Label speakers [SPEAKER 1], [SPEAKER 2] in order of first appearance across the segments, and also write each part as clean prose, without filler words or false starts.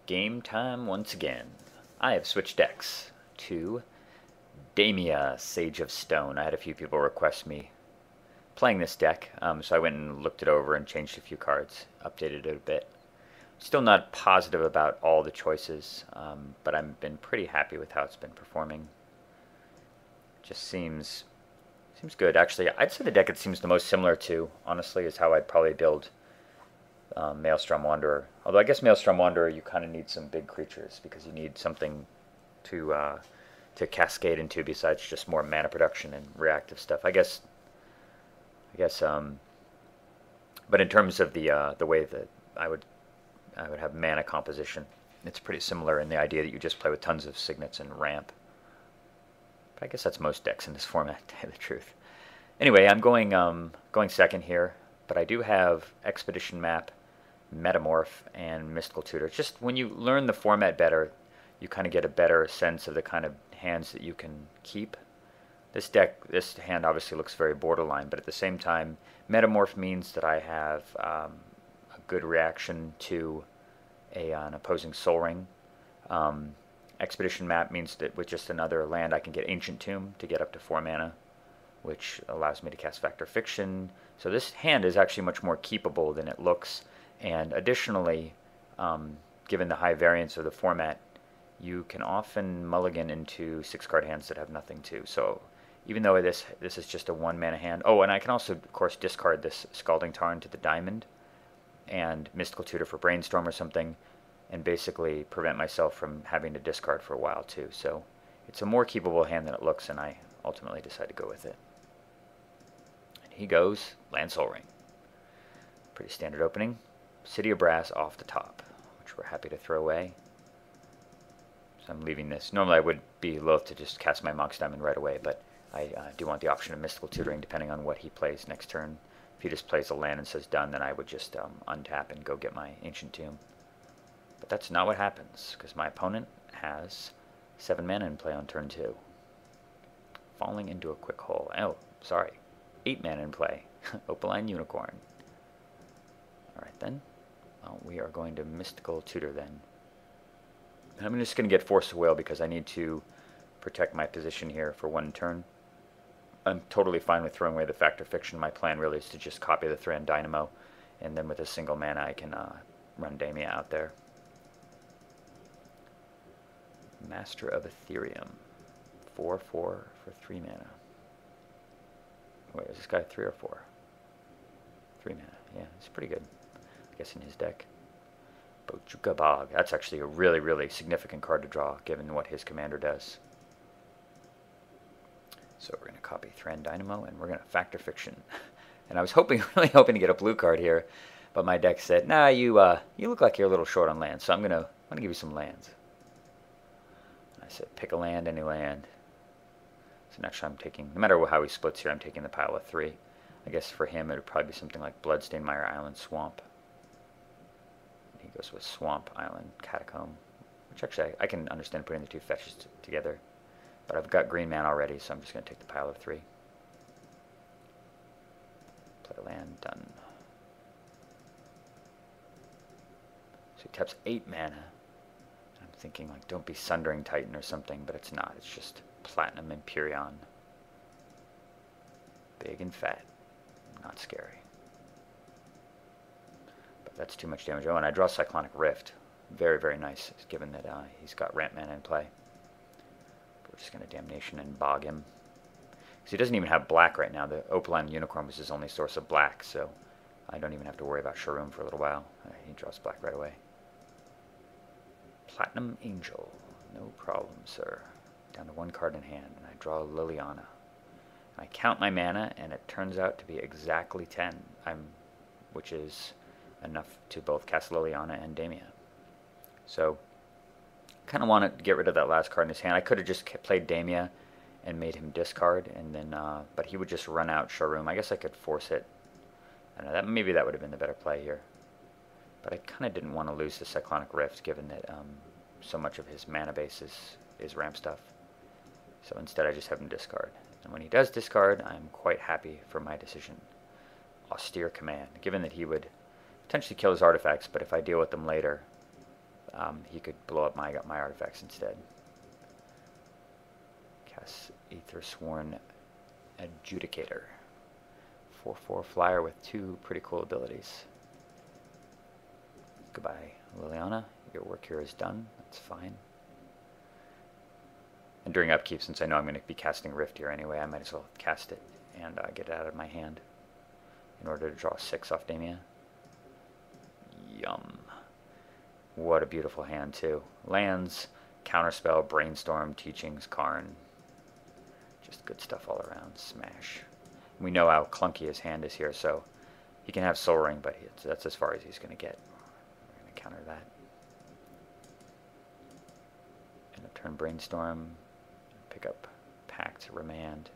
[SPEAKER 1] Game time once again. I have switched decks to Damia, Sage of Stone. I had a few people request me playing this deck, so I went and looked it over and changed a few cards, updated it a bit. Still not positive about all the choices, but I've been pretty happy with how it's been performing. Just seems good. Actually, I'd say the deck it seems the most similar to, honestly, is how I'd probably build Maelstrom Wanderer. Although I guess Maelstrom Wanderer, you kind of need some big creatures because you need something to cascade into besides just more mana production and reactive stuff. I guess. But in terms of the way that I would have mana composition, it's pretty similar in the idea that you just play with tons of signets and ramp. But I guess that's most decks in this format, to tell you the truth. Anyway, I'm going second here, but I do have Expedition Map, Metamorph, and Mystical Tutor. It's just when you learn the format better, you kind of get a better sense of the kind of hands that you can keep. This hand obviously looks very borderline, but at the same time, Metamorph means that I have a good reaction to an opposing Soul Ring. Expedition Map means that with just another land, I can get Ancient Tomb to get up to 4 mana, which allows me to cast Factor Fiction. So this hand is actually much more keepable than it looks. And additionally, given the high variance of the format, you can often mulligan into 6-card hands that have nothing too. So even though this is just a 1-mana hand. Oh, and I can also, of course, discard this Scalding Tarn to the Diamond and Mystical Tutor for Brainstorm or something, and basically prevent myself from having to discard for a while too. So it's a more keepable hand than it looks, and I ultimately decide to go with it. And he goes Land Soul Ring. Pretty standard opening. City of Brass off the top, which we're happy to throw away. So I'm leaving this. Normally I would be loath to just cast my Mox Diamond right away, but I do want the option of Mystical Tutoring depending on what he plays next turn. If he just plays a land and says done, then I would just untap and go get my Ancient Tomb. But that's not what happens, because my opponent has 7 mana in play on turn 2. Falling into a quick hole. Oh, sorry. 8 mana in play. Opaline Unicorn. Alright then. Well, we are going to Mystical Tutor then. And I'm just going to get Force of Will because I need to protect my position here for 1 turn. I'm totally fine with throwing away the Factor Fiction. My plan really is to just copy the Thran Dynamo, and then with a single mana I can run Damia out there. Master of Ethereum. 4/4 for 3 mana. Wait, is this guy 3 or 4? 3 mana. Yeah, it's pretty good, I guess, in his deck. Bojuka Bog. That's actually a really, really significant card to draw, given what his commander does. So we're going to copy Thran Dynamo, and we're going to Factor Fiction. And I was really hoping to get a blue card here, but my deck said, nah, you look like you're a little short on land, so I'm going to give you some lands. I said, pick a land, any land. So naturally I'm taking, no matter how he splits here, I'm taking the pile of 3. I guess for him it would probably be something like Bloodstained Mire Island Swamp. He goes with Swamp Island Catacomb, which actually I can understand putting the 2 fetches together. But I've got green mana already, so I'm just going to take the pile of 3. Play land, done. So he taps 8 mana. I'm thinking, like, don't be Sundering Titan or something, but it's not. It's just Platinum Empyrean. Big and fat. Not scary. But that's too much damage. Oh, and I draw Cyclonic Rift. Very, very nice, given that he's got ramp mana in play. But we're just going to Damnation and bog him. Because he doesn't even have black right now. The Opaline Unicorn was his only source of black, so I don't even have to worry about Sharuum for a little while. He draws black right away. Platinum Angel. No problem, sir. Down to 1 card in hand, and I draw Liliana. I count my mana, and it turns out to be exactly 10, which is enough to both cast Liliana and Damia. So, kind of want to get rid of that last card in his hand. I could have just played Damia and made him discard, and then, but he would just run out Sharuum. I guess I could force it. I don't know, maybe that would have been the better play here. But I kind of didn't want to lose the Cyclonic Rift, given that so much of his mana base is ramp stuff. So instead I just have him discard. And when he does discard, I'm quite happy for my decision. Austere Command. Given that he would potentially kill his artifacts, but if I deal with them later, he could blow up my artifacts instead. Cast Aethersworn Adjudicator. 4/4 flyer with 2 pretty cool abilities. Goodbye, Liliana. Your work here is done. That's fine. And during upkeep, since I know I'm going to be casting Rift here anyway, I might as well cast it and get it out of my hand in order to draw 6 off Damia. Yum. What a beautiful hand, too. Lands, Counterspell, Brainstorm, Teachings, Karn. Just good stuff all around. Smash. We know how clunky his hand is here, so he can have Soul Ring, but that's as far as he's going to get. We're going to counter that. And a turn Brainstorm. Pick up Pact, Remand.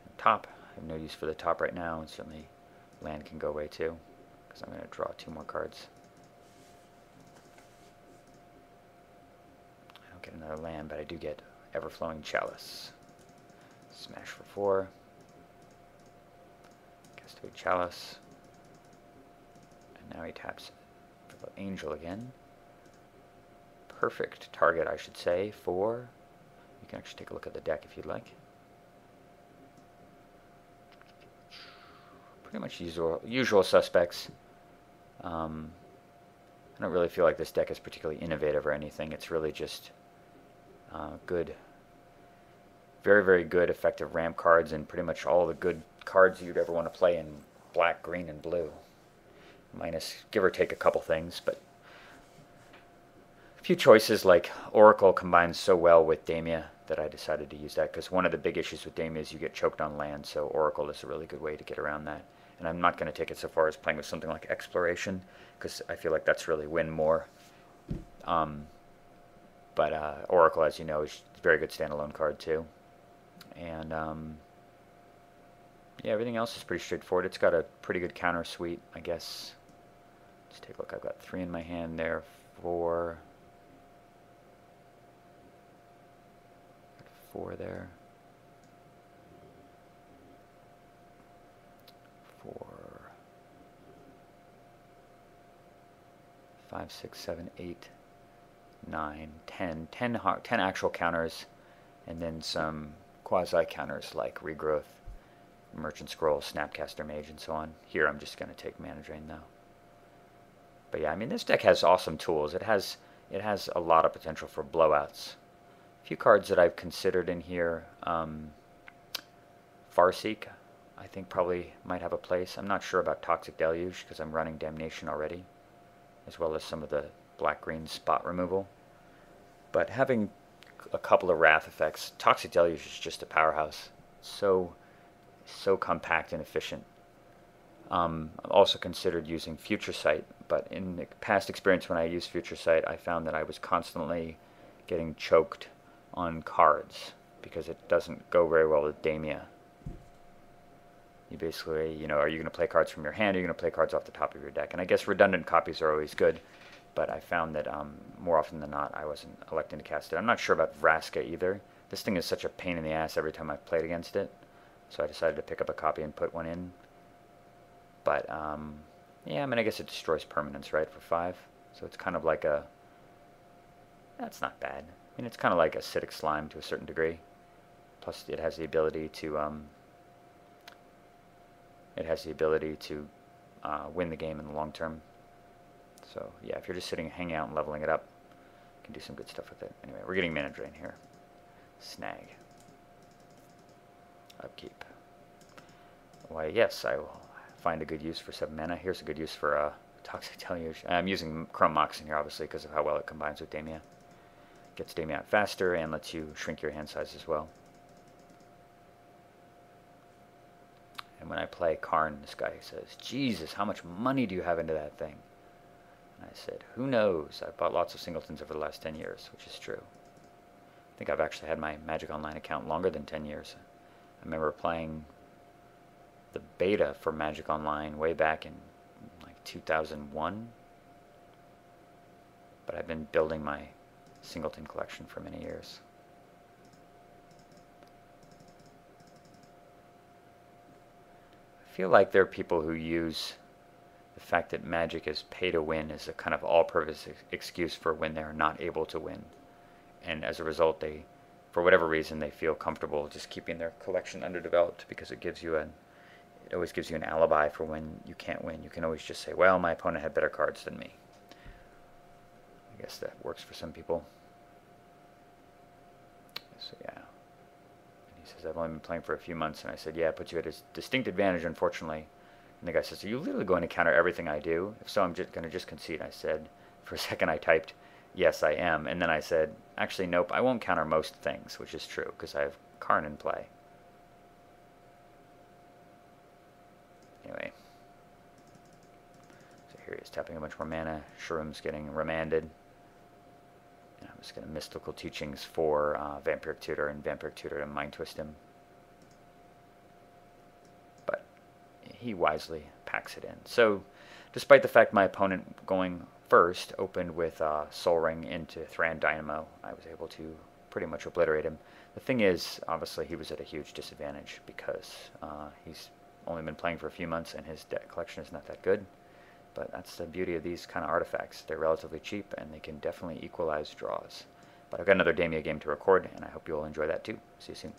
[SPEAKER 1] And top. I have no use for the top right now, and certainly land can go away too, because I'm going to draw 2 more cards. I don't get another land, but I do get Everflowing Chalice. Smash for 4. Castigate Chalice. And now he taps for the Angel again. Perfect target, I should say, for... You can actually take a look at the deck if you'd like. Pretty much usual suspects. I don't really feel like this deck is particularly innovative or anything. It's really just good, very, very good effective ramp cards and pretty much all the good cards you'd ever want to play in black, green, and blue. Minus, give or take a couple things, but a few choices like Oracle combines so well with Damia that I decided to use that, because one of the big issues with Damia is you get choked on land, so Oracle is a really good way to get around that. And I'm not going to take it so far as playing with something like Exploration, because I feel like that's really win more. But Oracle, as you know, is a very good standalone card too. And yeah, everything else is pretty straightforward. It's got a pretty good counter suite, I guess. Let's take a look. I've got 3 in my hand there, 4. 4 there. 4, 5, 6, 7, 8, 9, 10. 10 actual counters, and then some quasi counters like Regrowth, Merchant Scroll, Snapcaster Mage, and so on. Here I'm just going to take Mana Drain though. But yeah, I mean, this deck has awesome tools. It has a lot of potential for blowouts. A few cards that I've considered in here. Farseek, I think probably might have a place. I'm not sure about Toxic Deluge because I'm running Damnation already, as well as some of the black-green spot removal. But having a couple of Wrath effects, Toxic Deluge is just a powerhouse. So compact and efficient. I've also considered using Future Sight, but in the past experience when I used Future Sight, I found that I was constantly getting choked on cards because it doesn't go very well with Damia. You basically, you know, are you going to play cards from your hand, or are you going to play cards off the top of your deck? And I guess redundant copies are always good, but I found that more often than not, I wasn't electing to cast it. I'm not sure about Vraska either. This thing is such a pain in the ass every time I've played against it, so I decided to pick up a copy and put one in. But, yeah, I mean, I guess it destroys permanents, right, for 5. So it's kind of like a... That's not bad. I mean, it's kind of like Acidic Slime to a certain degree. Plus, it has the ability to... win the game in the long term. So, yeah, if you're just hanging out and leveling it up, you can do some good stuff with it. Anyway, we're getting Mana Drain here. Snag. Upkeep. Why, yes, I will find a good use for 7 mana. Here's a good use for Toxic Deluge. I'm using Chrome Moxen here, obviously, because of how well it combines with Damia. Gets Damia out faster and lets you shrink your hand size as well. And when I play Karn, this guy says, Jesus, how much money do you have into that thing? And I said, who knows? I've bought lots of singletons over the last 10 years, which is true. I think I've actually had my Magic Online account longer than 10 years. I remember playing the beta for Magic Online way back in like 2001. But I've been building my singleton collection for many years. I feel like there are people who use the fact that Magic is pay to win is a kind of all-purpose excuse for when they're not able to win. And as a result, they, for whatever reason, they feel comfortable just keeping their collection underdeveloped because it always gives you an alibi for when you can't win. You can always just say, well, my opponent had better cards than me. I guess that works for some people. So yeah. And he says, I've only been playing for a few months. And I said, yeah, it puts you at a distinct advantage, unfortunately. And the guy says, are you literally going to counter everything I do? If so, I'm just going to just concede. I said, for a second I typed, yes, I am. And then I said, actually, nope, I won't counter most things, which is true, because I have Karn in play. Anyway. So here he is tapping a bunch more mana. Sharoom's getting remanded. And I'm just going to Mystical Teachings for Vampiric Tutor and Vampiric Tutor to Mind Twist him. But he wisely packs it in. So, despite the fact my opponent going first opened with Soul Ring into Thran Dynamo, I was able to pretty much obliterate him. The thing is, obviously, he was at a huge disadvantage because he's only been playing for a few months and his deck collection is not that good. But that's the beauty of these kind of artifacts. They're relatively cheap and they can definitely equalize draws. But I've got another Damia game to record and I hope you'll enjoy that too. See you soon.